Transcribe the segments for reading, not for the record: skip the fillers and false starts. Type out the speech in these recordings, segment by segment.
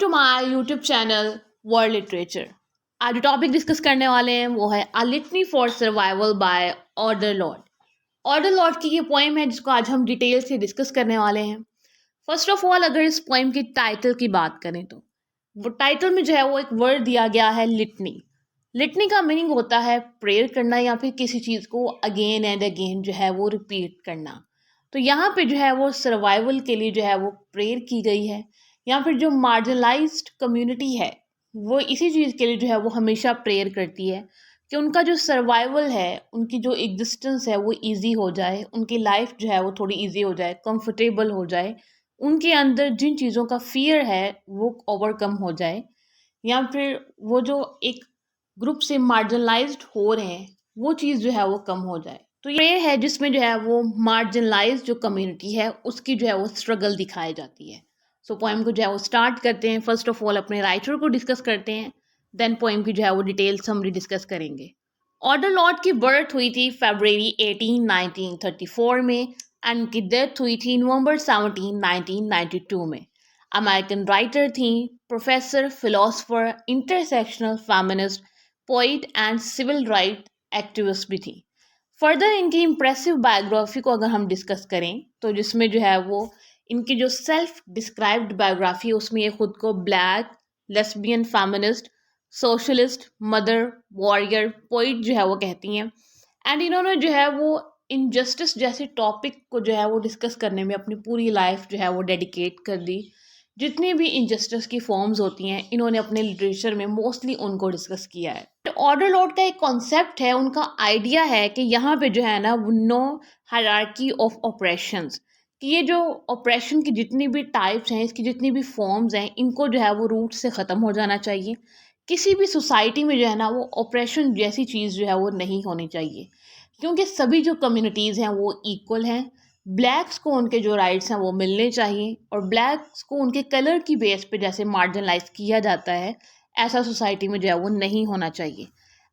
To my YouTube channel world literature. आज जो topic discuss करने वाले हैं वो है a litany for survival by Audre Lorde. Audre Lorde की ये पोएम है जिसको आज हम डिटेल से डिस्कस करने वाले हैं। फर्स्ट ऑफ ऑल, अगर इस पोएम की टाइटल की बात करें तो वो टाइटल में जो है वो एक वर्ड दिया गया है लिटनी। लिटनी का मीनिंग होता है प्रेयर करना या फिर किसी चीज़ को अगेन एंड अगेन जो है वो रिपीट करना। तो यहाँ पे जो है वो सर्वाइवल के लिए जो है वो प्रेयर की गई है, या फिर जो मार्जिनलाइज्ड कम्युनिटी है वो इसी चीज़ के लिए जो है वो हमेशा प्रेयर करती है कि उनका जो सर्वाइवल है, उनकी जो एग्जिस्टेंस है वो इजी हो जाए, उनकी लाइफ जो है वो थोड़ी इजी हो जाए, कंफर्टेबल हो जाए, उनके अंदर जिन चीज़ों का फियर है वो ओवरकम हो जाए, या फिर वो जो एक ग्रुप से मार्जिनलाइज्ड हो रहे हैं वो चीज़ जो है वो कम हो जाए। तो ये है जिसमें जो है वो मार्जिनलाइज्ड जो कम्युनिटी है उसकी जो है वो स्ट्रगल दिखाई जाती है। सो पोएम को जो है वो स्टार्ट करते हैं। फर्स्ट ऑफ ऑल अपने राइटर को डिस्कस करते हैं, देन पोएम की जो है वो डिटेल समरी डिस्कस करेंगे। ऑर्डर लॉर्ड की बर्थ हुई थी फरवरी 18 1934 में एंड उनकी डेथ हुई थी नवंबर 17 1992 में। अमेरिकन राइटर थी, professor, philosopher, intersectional feminist, poet and civil right activist भी थी। फर्दर इनकी इम्प्रेसिव बायोग्राफी को अगर हम डिस्कस करें तो जिसमें जो है वो इनकी जो सेल्फ डिस्क्राइब्ड बायोग्राफी है उसमें ये खुद को black, lesbian, feminist, socialist, mother, warrior, poet जो है वो कहती हैं। एंड इन्होंने जो है वो इनजस्टिस जैसे टॉपिक को जो है वो डिस्कस करने में अपनी पूरी लाइफ जो है वो डेडिकेट कर दी। जितनी भी इनजस्टिस की फॉर्म्स होती हैं इन्होंने अपने लिटरेचर में मोस्टली उनको डिस्कस किया है। ऑर्डर लॉर्ड का एक कॉन्सेप्ट है, उनका आइडिया है कि यहाँ पे जो है ना वो नो हायरार्की ऑफ ऑपरेशंस, कि ये जो ऑपरेशन की जितनी भी टाइप्स हैं, इसकी जितनी भी फॉर्म्स हैं, इनको जो है वो रूट से ख़त्म हो जाना चाहिए। किसी भी सोसाइटी में जो है ना वो ऑपरेशन जैसी चीज़ जो है वो नहीं होनी चाहिए, क्योंकि सभी जो कम्युनिटीज़ हैं वो इक्वल हैं। ब्लैक्स को उनके जो राइट्स हैं वो मिलने चाहिए, और ब्लैक्स को उनके कलर की बेस पे जैसे मार्जिनलाइज किया जाता है ऐसा सोसाइटी में जो है वो नहीं होना चाहिए।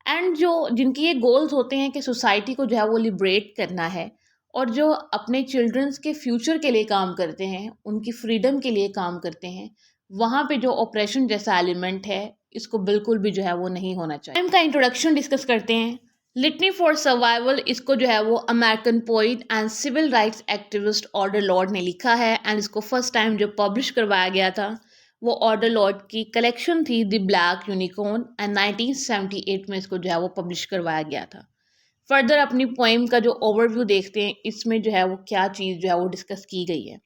एंड जो जिनके ये गोल्स होते हैं कि सोसाइटी को जो है वो लिबरेट करना है, और जो अपने चिल्ड्रंस के फ्यूचर के लिए काम करते हैं, उनकी फ्रीडम के लिए काम करते हैं, वहाँ पे जो ऑपरेशन जैसा एलिमेंट है इसको बिल्कुल भी जो है वो नहीं होना चाहिए। इनका इंट्रोडक्शन डिस्कस करते हैं। लिटनी फॉर सर्वाइवल, इसको जो है वो American poet and civil rights activist Audre Lorde ने लिखा है, एंड इसको फर्स्ट टाइम जो पब्लिश करवाया गया था वो ऑर्डर लॉर्ड की कलेक्शन थी द ब्लैक यूनिकॉर्न, एंड 1978 में इसको जो है वो पब्लिश करवाया गया था। फर्दर अपनी पोएम का जो ओवरव्यू देखते हैं, इसमें जो है वो क्या चीज़ जो है वो डिस्कस की गई है।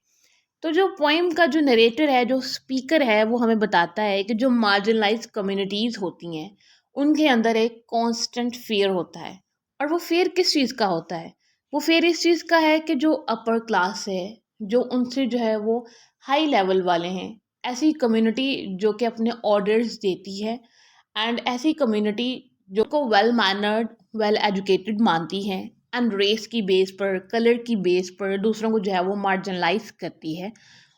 तो जो पोएम का जो नरेटर है, जो स्पीकर है, वो हमें बताता है कि जो मार्जिनलाइज कम्युनिटीज़ होती हैं उनके अंदर एक कांस्टेंट फियर होता है। और वो फियर किस चीज़ का होता है? वो फियर इस चीज़ का है कि जो अपर क्लास है, जो उनसे जो है वो हाई लेवल वाले हैं, ऐसी कम्युनिटी जो कि अपने ऑर्डर्स देती है, एंड ऐसी कम्युनिटी जो को वेल मैनर्ड, वेल एजुकेटेड मानती हैं, एंड रेस की बेस पर, कलर की बेस पर दूसरों को जो है वो मार्जिनलाइज करती है,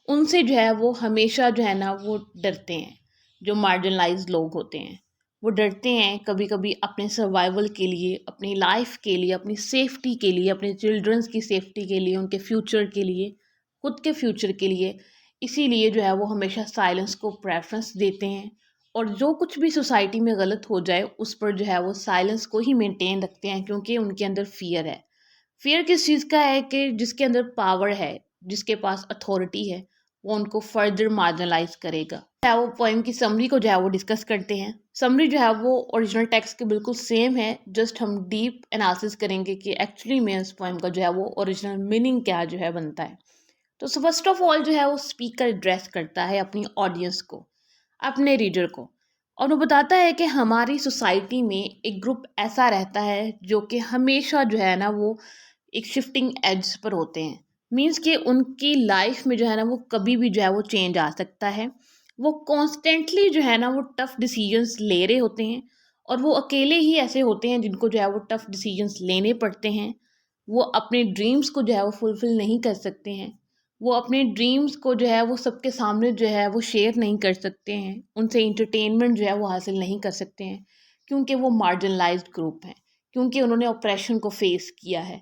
उनसे जो है वो हमेशा जो है ना वो डरते हैं। जो मार्जिनलाइज लोग होते हैं वो डरते हैं कभी कभी अपने सर्वाइवल के लिए, अपनी लाइफ के लिए, अपनी सेफ्टी के लिए, अपने चिल्ड्रंस की सेफ्टी के लिए, उनके फ्यूचर के लिए, खुद के फ्यूचर के लिए। इसीलिए जो है वो हमेशा साइलेंस को प्रेफरेंस देते हैं, और जो कुछ भी सोसाइटी में गलत हो जाए उस पर जो है वो साइलेंस को ही मेंटेन रखते हैं, क्योंकि उनके अंदर फियर है। फियर किस चीज़ का है? कि जिसके अंदर पावर है, जिसके पास अथॉरिटी है, वो उनको फर्दर मार्जिनलाइज करेगा। है वो पोएम की समरी को जो है वो डिस्कस करते हैं। समरी जो है वो ओरिजिनल टेक्स्ट के बिल्कुल सेम है, जस्ट हम डीप एनालिसिस करेंगे कि एक्चुअली में इस पोएम का जो है वो ओरिजिनल मीनिंग क्या जो है बनता है। तो फर्स्ट ऑफ ऑल जो है वो स्पीकर एड्रेस करता है अपनी ऑडियंस को, अपने रीडर को, और वो बताता है कि हमारी सोसाइटी में एक ग्रुप ऐसा रहता है जो कि हमेशा जो है ना वो एक शिफ्टिंग एज पर होते हैं। मीन्स कि उनकी लाइफ में जो है ना वो कभी भी जो है वो चेंज आ सकता है। वो कॉन्स्टेंटली जो है ना वो टफ डिसीजंस ले रहे होते हैं, और वो अकेले ही ऐसे होते हैं जिनको जो है वो टफ डिसीजंस लेने पड़ते हैं। वो अपने ड्रीम्स को जो है वो फुलफ़िल नहीं कर सकते हैं। वो अपने ड्रीम्स को जो है वो सबके सामने जो है वो शेयर नहीं कर सकते हैं, उनसे एंटरटेनमेंट जो है वो हासिल नहीं कर सकते हैं, क्योंकि वो मार्जिनलाइज्ड ग्रुप हैं, क्योंकि उन्होंने ऑपरेशन को फेस किया है।